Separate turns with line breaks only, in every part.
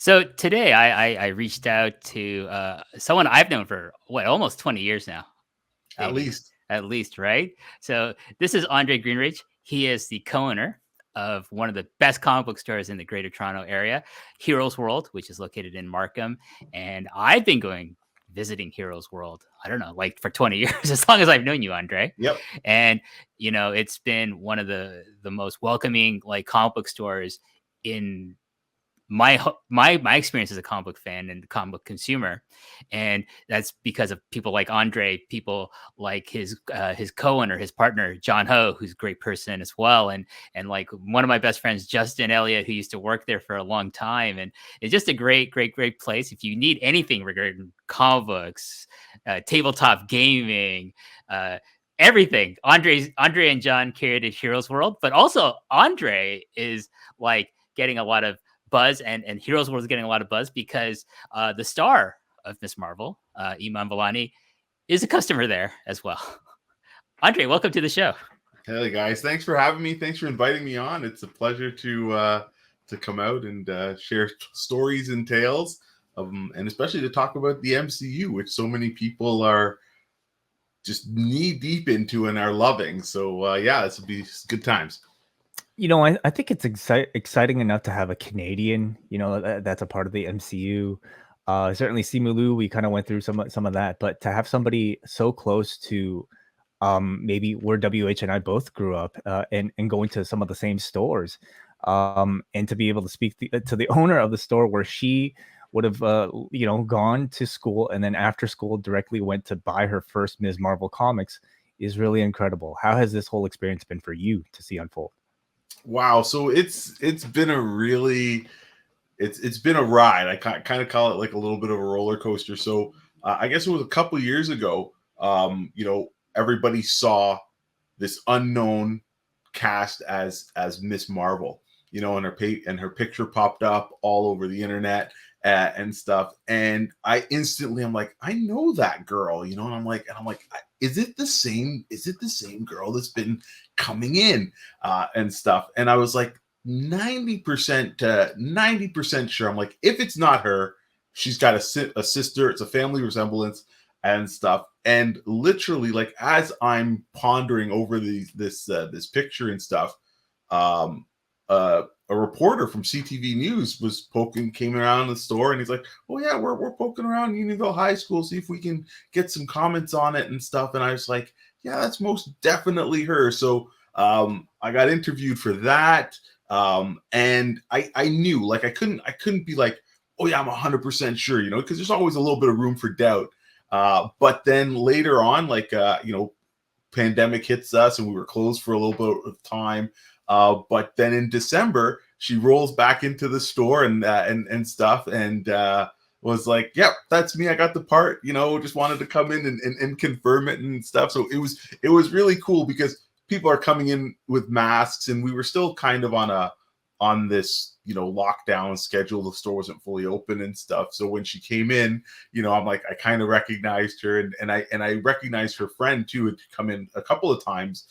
So today I reached out to someone I've known for almost 20 years now,
At
maybe
least.
at least, right? So this is Andre Greenidge. He is the co-owner of one of the best comic book stores in the Greater Toronto area, Heroes World, which is located in Markham. And I've been going visiting Heroes World, I don't know, like for 20 years, as long as I've known you, Andre.
Yep.
And it's been one of the most welcoming like comic book stores in my experience as a comic book fan and comic book consumer, and that's because of people like Andre, people like his co-owner, his partner John Ho, who's a great person as well, and like one of my best friends Justin Elliott, who used to work there for a long time, and it's just a great place if you need anything regarding comic books, tabletop gaming. Everything. Andre and John created Heroes World, but also Andre is like getting a lot of buzz, and Heroes World is getting a lot of buzz because the star of Miss Marvel, Iman Vellani, is a customer there as well. Andre, welcome to the show.
Hey guys, thanks for having me. Thanks for inviting me on. It's a pleasure to come out and share stories and tales, and especially to talk about the MCU, which so many people are just knee deep into and are loving. So yeah, this will be good times.
I think it's exciting enough to have a Canadian, that's a part of the MCU. Certainly Simu Liu, we kind of went through some of that, but to have somebody so close to maybe where WH and I both grew up, and going to some of the same stores, and to be able to speak to the owner of the store where she would have gone to school and then after school directly went to buy her first Ms. Marvel comics is really incredible. How has this whole experience been for you to see unfold?
Wow, so it's been a really it's been a ride. I kind of call it like a little bit of a roller coaster. So I guess it was a couple years ago. Everybody saw this unknown cast as Miss Marvel. And her picture popped up all over the internet and stuff. And I instantly, I'm like, I know that girl. And I'm like, is it the same? Is it the same girl that's been coming in and stuff? And I was like 90% to 90% sure. I'm like, if it's not her, she's got a sister. It's a family resemblance and stuff. And literally, like as I'm pondering over this picture and stuff, a reporter from CTV News came around the store, and he's like, "Oh yeah, we're poking around Unionville High School, see if we can get some comments on it and stuff." And I was like, "Yeah, that's most definitely her." So I got interviewed for that, and I knew, like, I couldn't be like, "Oh yeah, I'm 100% sure," because there's always a little bit of room for doubt. But then later on, like pandemic hits us, and we were closed for a little bit of time. But then in December, she rolls back into the store and stuff, and was like, "Yep, that's me. I got the part." Just wanted to come in and confirm it and stuff. So it was really cool because people are coming in with masks, and we were still kind of on this lockdown schedule. The store wasn't fully open and stuff. So when she came in, I'm like, I kind of recognized her, and I recognized her friend too, had come in a couple of times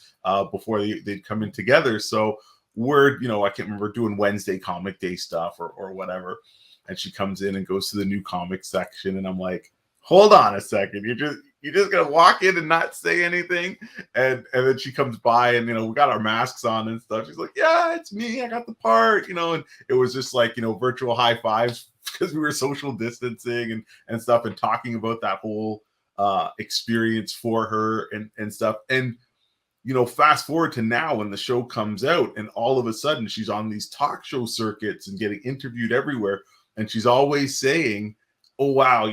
before they'd come in together. So we're, I can't remember, doing Wednesday comic day stuff or whatever. And she comes in and goes to the new comic section, and I'm like, hold on a second, you're just gonna walk in and not say anything? And then she comes by, and we got our masks on and stuff. She's like, "Yeah, it's me. I got the part." And it was just like virtual high fives because we were social distancing and stuff, and talking about that whole experience for her and stuff. And fast forward to now when the show comes out, and all of a sudden she's on these talk show circuits and getting interviewed everywhere, and she's always saying, "Oh wow,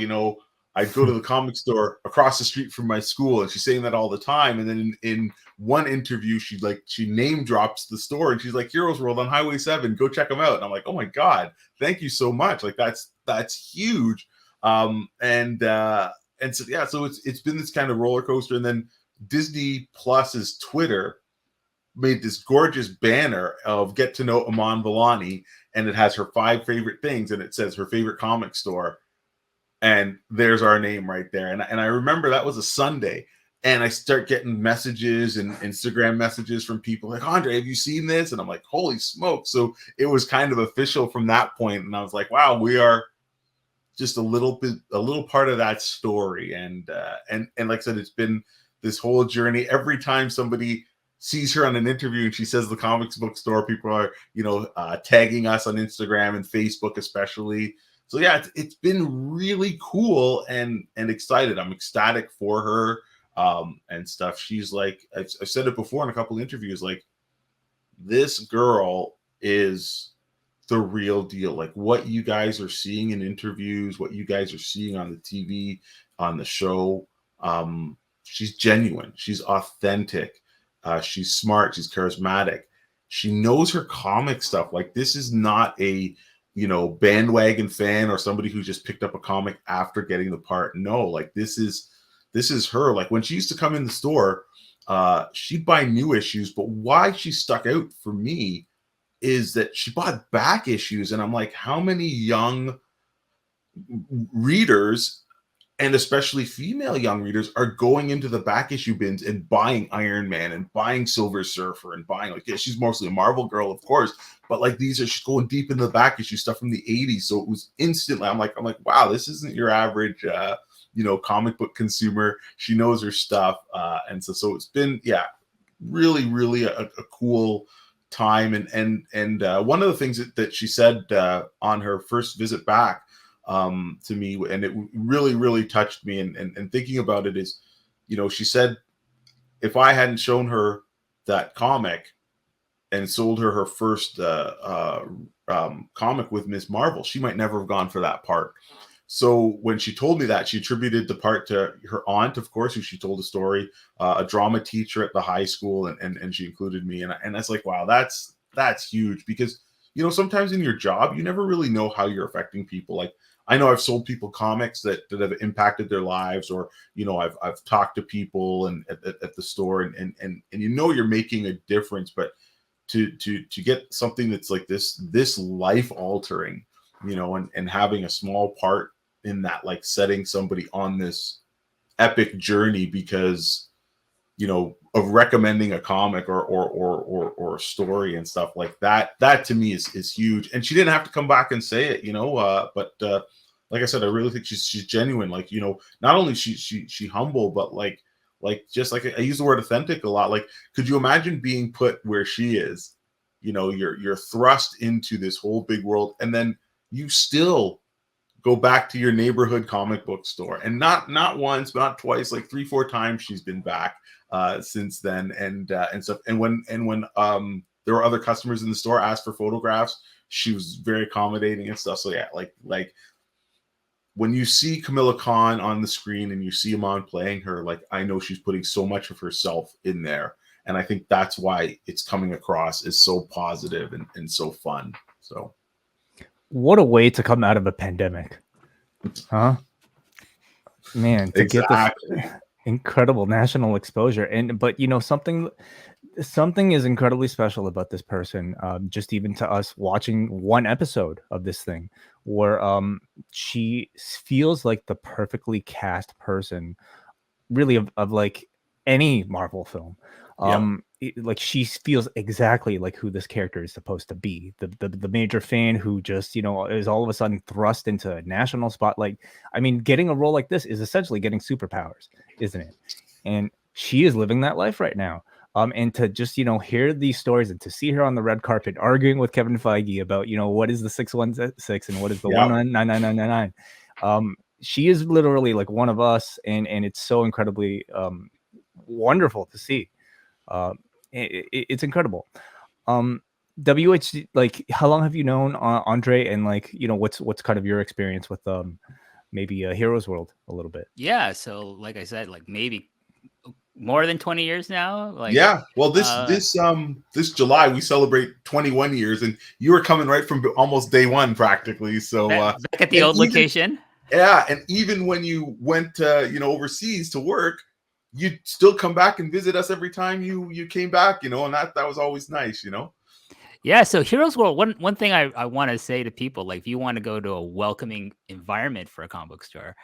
I'd go to the comic store across the street from my school," and she's saying that all the time. And then in one interview, she name drops the store, and she's like, "Heroes World on Highway 7, go check them out." And I'm like, "Oh my god, thank you so much! Like that's huge." And so yeah, so it's been this kind of roller coaster. And then Disney Plus's Twitter made this gorgeous banner of "Get to know Iman Vellani," and it has her 5 favorite things, and it says her favorite comic store. And there's our name right there. And I remember that was a Sunday. And I start getting messages and Instagram messages from people like, Andre, have you seen this? And I'm like, holy smoke. So it was kind of official from that point. And I was like, wow, we are just a little part of that story. And like I said, it's been this whole journey. Every time somebody sees her on an interview and she says the comics book store, people are, tagging us on Instagram and Facebook, especially. So yeah, it's been really cool and excited. I'm ecstatic for her. And stuff. She's like, I've said it before in a couple of interviews, like, this girl is the real deal. Like, what you guys are seeing in interviews, what you guys are seeing on the TV, on the show, she's genuine. She's authentic. She's smart. She's charismatic. She knows her comic stuff. Like, this is not a, bandwagon fan or somebody who just picked up a comic after getting the part. No, like, this is her. Like, when she used to come in the store, she'd buy new issues, but why she stuck out for me is that she bought back issues. And I'm like, how many young readers, and especially female young readers, are going into the back issue bins and buying Iron Man and buying Silver Surfer and buying, like, yeah, she's mostly a Marvel girl, of course, but like, she's going deep into the back issue stuff from the 80s. So it was instantly, I'm like, wow, this isn't your average, comic book consumer. She knows her stuff. And so it's been, really, really a cool time. And one of the things that she said on her first visit back to me, and it really, really touched me, and thinking about it is, she said, if I hadn't shown her that comic and sold her first comic with Ms. Marvel, she might never have gone for that part. So when she told me that, she attributed the part to her aunt, of course, who she told the story, a drama teacher at the high school, and she included me. And that's like, wow, that's huge, because, sometimes in your job, you never really know how you're affecting people. Like, I know I've sold people comics that have impacted their lives, or, I've talked to people and at the store, and you're making a difference, but to get something that's like this life altering, and having a small part in that, like, setting somebody on this epic journey because, of recommending a comic or a story and stuff like that to me is huge. And she didn't have to come back and say it, but like I said, I really think she's genuine. Like, not only she humble, but like just like, I use the word authentic a lot. Like, could you imagine being put where she is? You're thrust into this whole big world, and then you still go back to your neighborhood comic book store, and not once, but not twice, like 3-4 times she's been back since then, and stuff. And when there were other customers in the store asked for photographs, she was very accommodating and stuff. So yeah, like when you see Camilla Khan on the screen and you see Iman playing her, like, I know she's putting so much of herself in there, and I think that's why it's coming across as so positive and so fun. So.
What a way to come out of a pandemic, huh? Man, to get this incredible national exposure. But something is incredibly special about this person. Just even to us watching one episode of this thing, where she feels like the perfectly cast person, really, of like any Marvel film. Like, she feels exactly like who this character is supposed to be, the major fan who just is all of a sudden thrust into a national spotlight. I mean, getting a role like this is essentially getting superpowers, isn't it? And she is living that life right now. And to just hear these stories and to see her on the red carpet arguing with Kevin Feige about what is the 616 and what is the 19999. She is literally like one of us, and it's so incredibly wonderful to see. It's incredible. WH, like, how long have you known Andre, and like, what's kind of your experience with maybe Heroes World a little bit?
Yeah, so like I said, like, maybe more than 20 years now. Like,
yeah, well, this July we celebrate 21 years, and you were coming right from almost day one practically. So
back at the old location.
Yeah, and even when you went overseas to work, you'd still come back and visit us every time you came back, and that was always nice.
Yeah, so Heroes World, one thing I want to say to people, like if you want to go to a welcoming environment for a comic book store,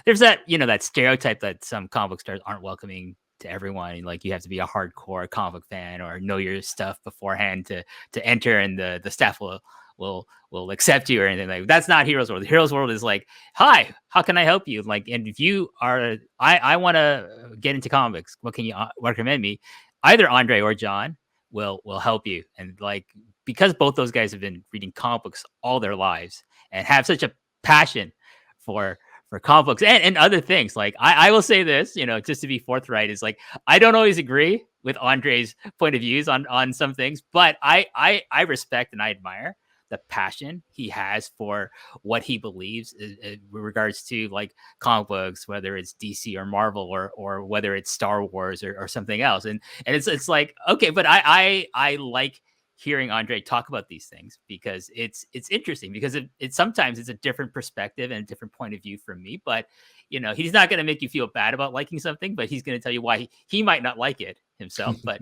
there's that, that stereotype that some comic book stores aren't welcoming to everyone. Like you have to be a hardcore comic book fan or know your stuff beforehand to enter, and the staff will accept you or anything. Like that's not Heroes World. Heroes World is like, hi, how can I help you? Like, and if you are, I want to get into comics, what can you recommend me? Either Andre or John will help you. And like because both those guys have been reading comic books all their lives and have such a passion for comic books and other things. Like I will say this, just to be forthright, is like I don't always agree with Andre's point of views on some things, but I respect and I admire the passion he has for what he believes in regards to like comic books, whether it's DC or Marvel or whether it's Star Wars or something else. And it's like, okay, but I like hearing Andre talk about these things because it's interesting because it sometimes it's a different perspective and a different point of view from me. But he's not going to make you feel bad about liking something, but he's going to tell you why he might not like it himself. But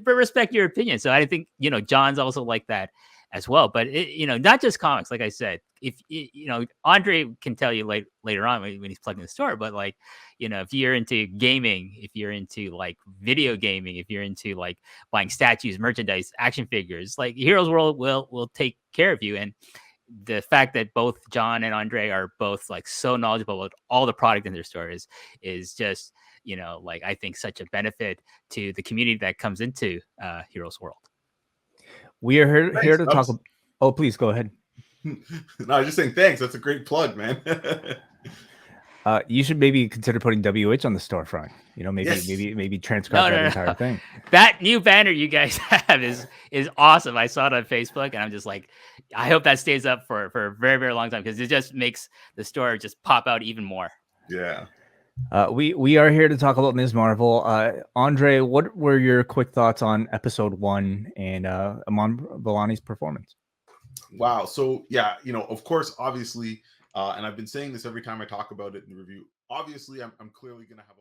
respect your opinion. So I think John's also like that as well. But not just comics. Like I said, if Andre can tell you later on when he's plugging the store. But like if you're into gaming, if you're into like video gaming, if you're into like buying statues, merchandise, action figures, like Heroes World will take care of you. And the fact that both John and Andre are both like so knowledgeable about all the product in their stores is just like I think such a benefit to the community that comes into Heroes World.
We are here to talk. Oh, please go ahead.
No, I was just saying thanks. That's a great plug, man.
You should maybe consider putting WH on the storefront. Maybe transcribe that entire thing.
That new banner you guys have is awesome. I saw it on Facebook, and I'm just like, I hope that stays up for a very, very long time because it just makes the store just pop out even more.
Yeah.
We are here to talk about Ms. Marvel. Andre, what were your quick thoughts on episode 1 and Iman Vellani's performance?
Wow. So yeah, of course, obviously, and I've been saying this every time I talk about it in the review. Obviously, I'm clearly going to have a